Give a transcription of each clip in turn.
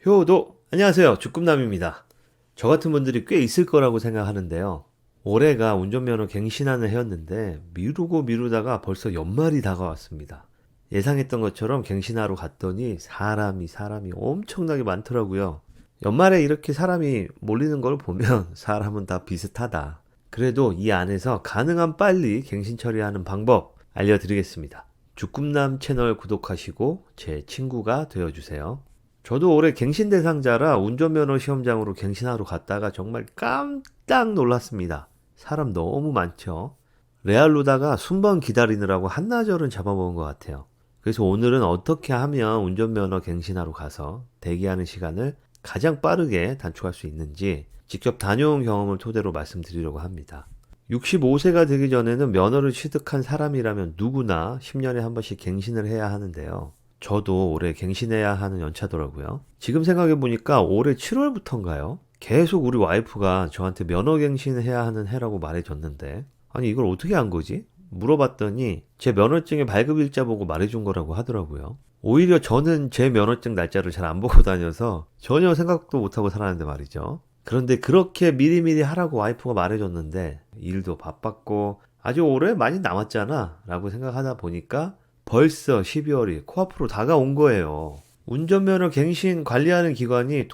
효도! 안녕하세요. 주꿈남입니다. 저 같은 분들이 꽤 있을 거라고 생각하는데요. 올해가 운전면허 갱신하는 해였는데 미루고 미루다가 벌써 연말이 다가왔습니다. 예상했던 것처럼 갱신하러 갔더니 사람이 엄청나게 많더라고요. 연말에 이렇게 사람이 몰리는 걸 보면 사람은 다 비슷하다. 그래도 이 안에서 가능한 빨리 갱신 처리하는 방법 알려드리겠습니다. 주꿈남 채널 구독하시고 제 친구가 되어주세요. 저도 올해 갱신 대상자라 운전면허 시험장으로 갱신하러 갔다가 정말 깜짝 놀랐습니다. 사람 너무 많죠. 레알로다가 순번 기다리느라고 한나절은 잡아먹은 것 같아요. 그래서 오늘은 어떻게 하면 운전면허 갱신하러 가서 대기하는 시간을 가장 빠르게 단축할 수 있는지 직접 다녀온 경험을 토대로 말씀드리려고 합니다. 65세가 되기 전에는 면허를 취득한 사람이라면 누구나 10년에 한 번씩 갱신을 해야 하는데요. 저도 올해 갱신해야 하는 연차더라고요. 지금 생각해보니까 올해 7월부터인가요? 계속 우리 와이프가 저한테 면허 갱신해야 하는 해라고 말해줬는데, 아니, 이걸 어떻게 한 거지? 물어봤더니 제 면허증의 발급일자 보고 말해준 거라고 하더라고요. 오히려 저는 제 면허증 날짜를 잘 안 보고 다녀서 전혀 생각도 못하고 살았는데 말이죠. 그런데 그렇게 미리미리 하라고 와이프가 말해줬는데 일도 바빴고 아직 올해 많이 남았잖아 라고 생각하다 보니까 벌써 12월이 코앞으로 다가온 거예요. 운전면허 갱신 관리하는 기관이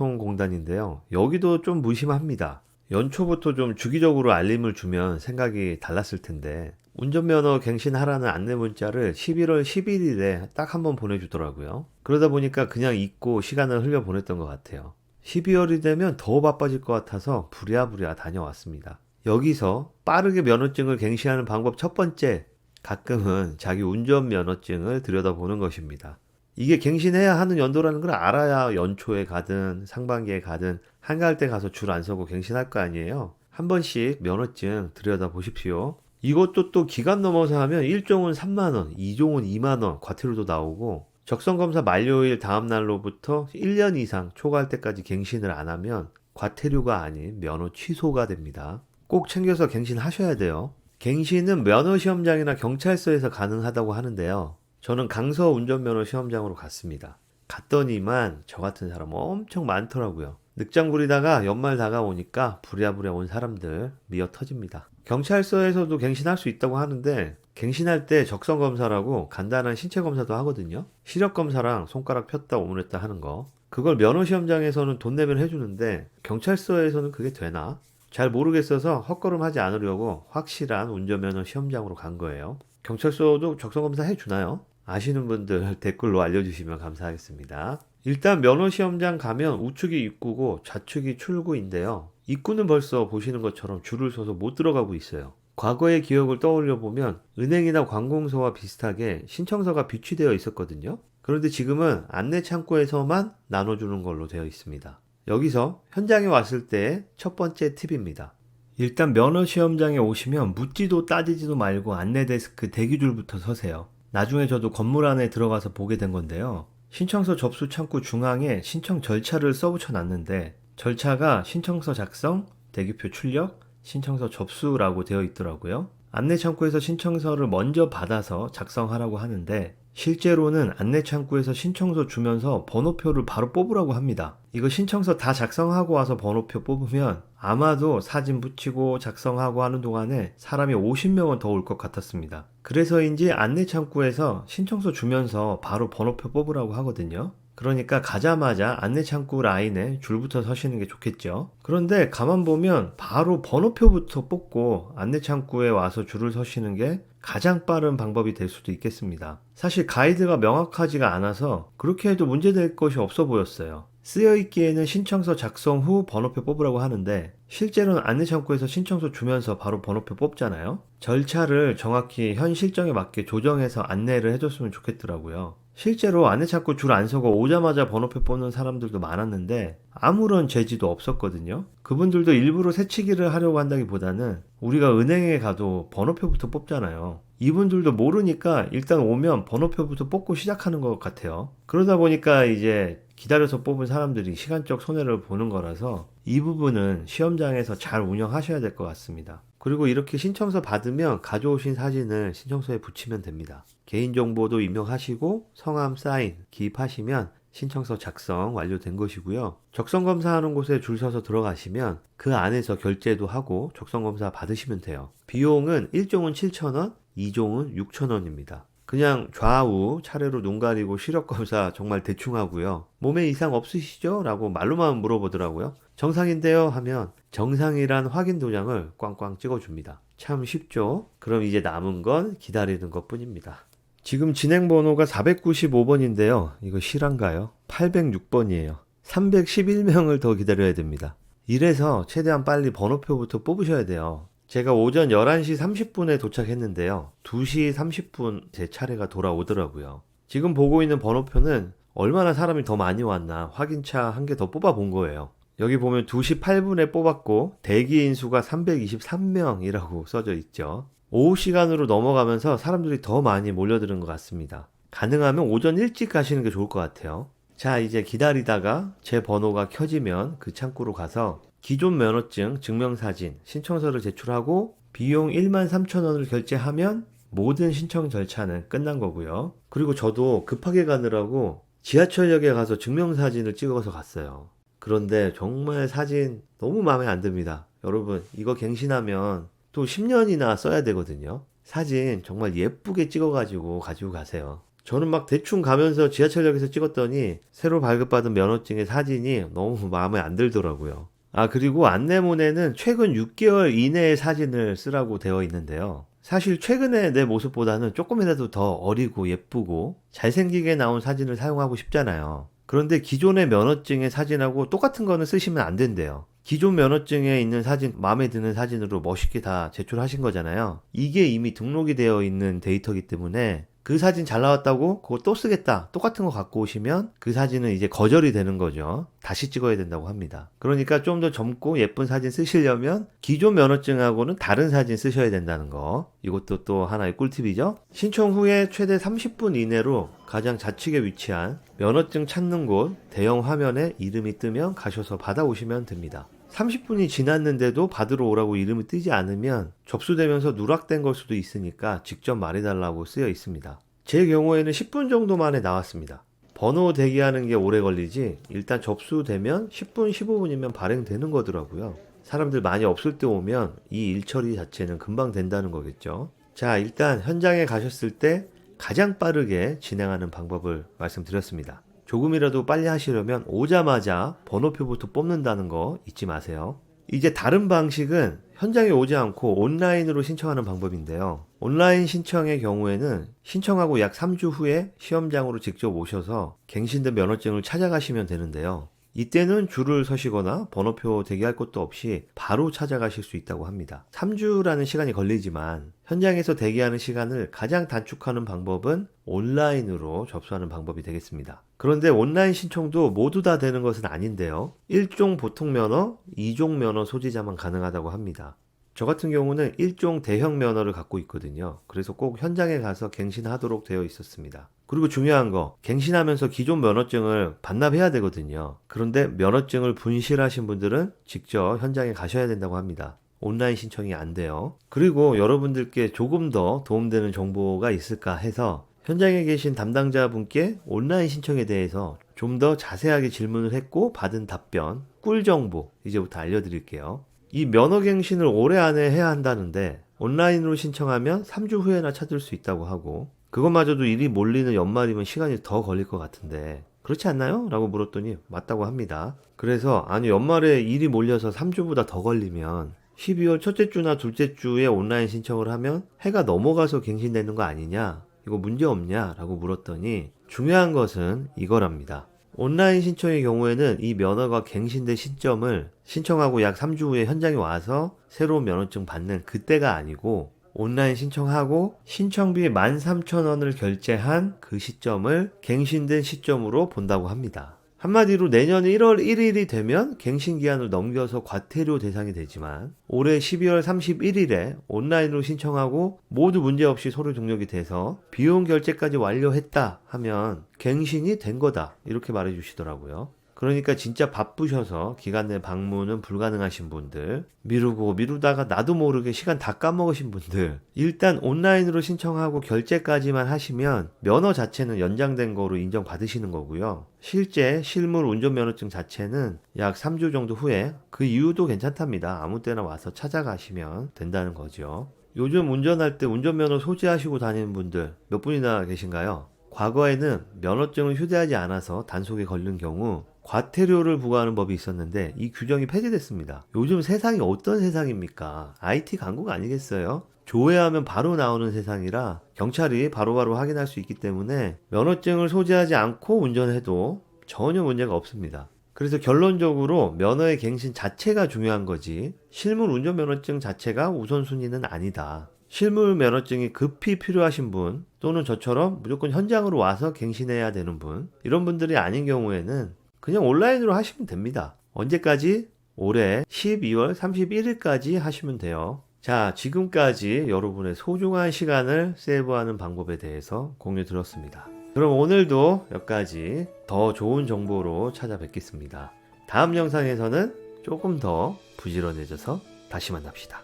도로교통공단인데요. 여기도 좀 무심합니다. 연초부터 좀 주기적으로 알림을 주면 생각이 달랐을 텐데 운전면허 갱신하라는 안내 문자를 11월 11일에 딱 한 번 보내주더라고요. 그러다 보니까 그냥 잊고 시간을 흘려보냈던 것 같아요. 12월이 되면 더 바빠질 것 같아서 부랴부랴 다녀왔습니다. 여기서 빠르게 면허증을 갱신하는 방법 첫 번째, 가끔은 자기 운전면허증을 들여다보는 것입니다. 이게 갱신해야 하는 연도라는 걸 알아야 연초에 가든 상반기에 가든 한가할 때 가서 줄 안 서고 갱신할 거 아니에요. 한 번씩 면허증 들여다보십시오. 이것도 또 기간 넘어서 하면 1종은 3만원, 2종은 2만원 과태료도 나오고 적성검사 만료일 다음 날로부터 1년 이상 초과할 때까지 갱신을 안 하면 과태료가 아닌 면허 취소가 됩니다. 꼭 챙겨서 갱신하셔야 돼요. 갱신은 면허시험장이나 경찰서에서 가능하다고 하는데요. 저는 강서 운전면허 시험장으로 갔습니다. 갔더니만 저 같은 사람 엄청 많더라고요. 늑장 부리다가 연말 다가오니까 부랴부랴 온 사람들 미어 터집니다. 경찰서에서도 갱신할 수 있다고 하는데 갱신할 때 적성검사라고 간단한 신체검사도 하거든요. 시력검사랑 손가락 폈다 오므렸다 하는 거. 그걸 면허시험장에서는 돈 내면 해주는데 경찰서에서는 그게 되나? 잘 모르겠어서 헛걸음하지 않으려고 확실한 운전면허 시험장으로 간 거예요. 경찰서도 적성검사 해주나요? 아시는 분들 댓글로 알려주시면 감사하겠습니다. 일단 면허시험장 가면 우측이 입구고 좌측이 출구인데요. 입구는 벌써 보시는 것처럼 줄을 서서 못 들어가고 있어요. 과거의 기억을 떠올려 보면 은행이나 관공서와 비슷하게 신청서가 비치되어 있었거든요. 그런데 지금은 안내 창구에서만 나눠주는 걸로 되어 있습니다. 여기서 현장에 왔을 때 첫 번째 팁입니다. 일단 면허 시험장에 오시면 묻지도 따지지도 말고 안내 데스크 대기줄부터 서세요. 나중에 저도 건물 안에 들어가서 보게 된 건데요. 신청서 접수 창구 중앙에 신청 절차를 써붙여 놨는데 절차가 신청서 작성, 대기표 출력, 신청서 접수라고 되어 있더라고요. 안내 창구에서 신청서를 먼저 받아서 작성하라고 하는데 실제로는 안내 창구에서 신청서 주면서 번호표를 바로 뽑으라고 합니다. 이거 신청서 다 작성하고 와서 번호표 뽑으면 아마도 사진 붙이고 작성하고 하는 동안에 사람이 50명은 더 올 것 같았습니다. 그래서인지 안내 창구에서 신청서 주면서 바로 번호표 뽑으라고 하거든요. 그러니까 가자마자 안내 창구 라인에 줄부터 서시는 게 좋겠죠. 그런데 가만 보면 바로 번호표부터 뽑고 안내 창구에 와서 줄을 서시는 게 가장 빠른 방법이 될 수도 있겠습니다. 사실 가이드가 명확하지가 않아서 그렇게 해도 문제될 것이 없어 보였어요. 쓰여있기에는 신청서 작성 후 번호표 뽑으라고 하는데 실제로는 안내 창구에서 신청서 주면서 바로 번호표 뽑잖아요. 절차를 정확히 현 실정에 맞게 조정해서 안내를 해줬으면 좋겠더라고요. 실제로 안내 창구 줄 안 서고 오자마자 번호표 뽑는 사람들도 많았는데 아무런 제지도 없었거든요. 그분들도 일부러 새치기를 하려고 한다기보다는 우리가 은행에 가도 번호표부터 뽑잖아요. 이분들도 모르니까 일단 오면 번호표부터 뽑고 시작하는 것 같아요. 그러다 보니까 이제 기다려서 뽑은 사람들이 시간적 손해를 보는 거라서 이 부분은 시험장에서 잘 운영하셔야 될 것 같습니다. 그리고 이렇게 신청서 받으면 가져오신 사진을 신청서에 붙이면 됩니다. 개인정보도 입력하시고 성함 사인 기입하시면 신청서 작성 완료된 것이고요. 적성검사하는 곳에 줄 서서 들어가시면 그 안에서 결제도 하고 적성검사 받으시면 돼요. 비용은 1종은 7,000원, 2종은 6,000원입니다. 그냥 좌우 차례로 눈 가리고 시력검사 정말 대충 하고요. 몸에 이상 없으시죠? 라고 말로만 물어보더라고요. 정상인데요 하면 정상이란 확인 도장을 꽝꽝 찍어줍니다. 참 쉽죠? 그럼 이제 남은 건 기다리는 것 뿐입니다. 지금 진행 번호가 495번인데요. 이거 실한가요? 806번이에요. 311명을 더 기다려야 됩니다. 이래서 최대한 빨리 번호표부터 뽑으셔야 돼요. 제가 오전 11시 30분에 도착했는데요. 2시 30분 제 차례가 돌아오더라고요. 지금 보고 있는 번호표는 얼마나 사람이 더 많이 왔나 확인차 한 개 더 뽑아 본 거예요. 여기 보면 2시 8분에 뽑았고 대기인 수가 323명이라고 써져 있죠. 오후 시간으로 넘어가면서 사람들이 더 많이 몰려드는 것 같습니다. 가능하면 오전 일찍 가시는 게 좋을 것 같아요. 자, 이제 기다리다가 제 번호가 켜지면 그 창구로 가서 기존 면허증, 증명사진, 신청서를 제출하고 비용 13,000원을 결제하면 모든 신청 절차는 끝난 거고요. 그리고 저도 급하게 가느라고 지하철역에 가서 증명사진을 찍어서 갔어요. 그런데 정말 사진 너무 마음에 안 듭니다. 여러분, 이거 갱신하면 또 10년이나 써야 되거든요. 사진 정말 예쁘게 찍어가지고 가지고 가세요. 저는 막 대충 가면서 지하철역에서 찍었더니 새로 발급받은 면허증의 사진이 너무 마음에 안 들더라고요. 그리고 안내문에는 최근 6개월 이내의 사진을 쓰라고 되어 있는데요. 사실 최근에 내 모습보다는 조금이라도 더 어리고 예쁘고 잘생기게 나온 사진을 사용하고 싶잖아요. 그런데 기존의 면허증의 사진하고 똑같은 거는 쓰시면 안 된대요. 기존 면허증에 있는 사진, 마음에 드는 사진으로 멋있게 다 제출하신 거잖아요. 이게 이미 등록이 되어 있는 데이터이기 때문에 그 사진 잘 나왔다고 그거 또 쓰겠다. 똑같은 거 갖고 오시면 그 사진은 이제 거절이 되는 거죠. 다시 찍어야 된다고 합니다. 그러니까 좀 더 젊고 예쁜 사진 쓰시려면 기존 면허증하고는 다른 사진 쓰셔야 된다는 거. 이것도 또 하나의 꿀팁이죠. 신청 후에 최대 30분 이내로 가장 좌측에 위치한 면허증 찾는 곳 대형 화면에 이름이 뜨면 가셔서 받아오시면 됩니다. 30분이 지났는데도 받으러 오라고 이름이 뜨지 않으면 접수되면서 누락된 걸 수도 있으니까 직접 말해달라고 쓰여 있습니다. 제 경우에는 10분 정도 만에 나왔습니다. 번호 대기하는 게 오래 걸리지 일단 접수되면 10분, 15분이면 발행되는 거더라고요. 사람들 많이 없을 때 오면 이 일 처리 자체는 금방 된다는 거겠죠. 자, 일단 현장에 가셨을 때 가장 빠르게 진행하는 방법을 말씀드렸습니다. 조금이라도 빨리 하시려면 오자마자 번호표부터 뽑는다는 거 잊지 마세요. 이제 다른 방식은 현장에 오지 않고 온라인으로 신청하는 방법인데요. 온라인 신청의 경우에는 신청하고 약 3주 후에 시험장으로 직접 오셔서 갱신된 면허증을 찾아가시면 되는데요. 이때는 줄을 서시거나 번호표 대기할 것도 없이 바로 찾아가실 수 있다고 합니다. 3주라는 시간이 걸리지만 현장에서 대기하는 시간을 가장 단축하는 방법은 온라인으로 접수하는 방법이 되겠습니다. 그런데 온라인 신청도 모두 다 되는 것은 아닌데요. 1종 보통 면허, 2종 면허 소지자만 가능하다고 합니다. 저 같은 경우는 1종 대형 면허를 갖고 있거든요. 그래서 꼭 현장에 가서 갱신하도록 되어 있었습니다. 그리고 중요한 거, 갱신하면서 기존 면허증을 반납해야 되거든요. 그런데 면허증을 분실하신 분들은 직접 현장에 가셔야 된다고 합니다. 온라인 신청이 안 돼요. 그리고 여러분들께 조금 더 도움되는 정보가 있을까 해서 현장에 계신 담당자분께 온라인 신청에 대해서 좀 더 자세하게 질문을 했고 받은 답변, 꿀 정보 이제부터 알려드릴게요. 이 면허갱신을 올해 안에 해야 한다는데 온라인으로 신청하면 3주 후에나 찾을 수 있다고 하고 그것마저도 일이 몰리는 연말이면 시간이 더 걸릴 것 같은데 그렇지 않나요? 라고 물었더니 맞다고 합니다. 그래서 아니 연말에 일이 몰려서 3주보다 더 걸리면 12월 첫째 주나 둘째 주에 온라인 신청을 하면 해가 넘어가서 갱신되는 거 아니냐? 이거 문제 없냐? 라고 물었더니 중요한 것은 이거랍니다. 온라인 신청의 경우에는 이 면허가 갱신된 시점을 신청하고 약 3주 후에 현장에 와서 새로운 면허증 받는 그때가 아니고 온라인 신청하고 신청비 13,000원을 결제한 그 시점을 갱신된 시점으로 본다고 합니다. 한마디로 내년 1월 1일이 되면 갱신기한을 넘겨서 과태료 대상이 되지만 올해 12월 31일에 온라인으로 신청하고 모두 문제없이 서류 등록이 돼서 비용 결제까지 완료했다 하면 갱신이 된 거다 이렇게 말해 주시더라고요. 그러니까 진짜 바쁘셔서 기간 내 방문은 불가능하신 분들, 미루고 미루다가 나도 모르게 시간 다 까먹으신 분들, 일단 온라인으로 신청하고 결제까지만 하시면 면허 자체는 연장된 거로 인정받으시는 거고요. 실제 실물 운전면허증 자체는 약 3주 정도 후에 그 이유도 괜찮답니다. 아무 때나 와서 찾아가시면 된다는 거죠. 요즘 운전할 때 운전면허 소지하시고 다니는 분들 몇 분이나 계신가요? 과거에는 면허증을 휴대하지 않아서 단속에 걸린 경우 과태료를 부과하는 법이 있었는데 이 규정이 폐지됐습니다. 요즘 세상이 어떤 세상입니까? IT 강국 아니겠어요? 조회하면 바로 나오는 세상이라 경찰이 바로바로 확인할 수 있기 때문에 면허증을 소지하지 않고 운전해도 전혀 문제가 없습니다. 그래서 결론적으로 면허의 갱신 자체가 중요한 거지 실물 운전면허증 자체가 우선순위는 아니다. 실물 면허증이 급히 필요하신 분 또는 저처럼 무조건 현장으로 와서 갱신해야 되는 분 이런 분들이 아닌 경우에는 그냥 온라인으로 하시면 됩니다. 언제까지? 올해 12월 31일까지 하시면 돼요. 자, 지금까지 여러분의 소중한 시간을 세이브하는 방법에 대해서 공유 들었습니다. 그럼 오늘도 여기까지 더 좋은 정보로 찾아뵙겠습니다. 다음 영상에서는 조금 더 부지런해져서 다시 만납시다.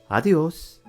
아디오스!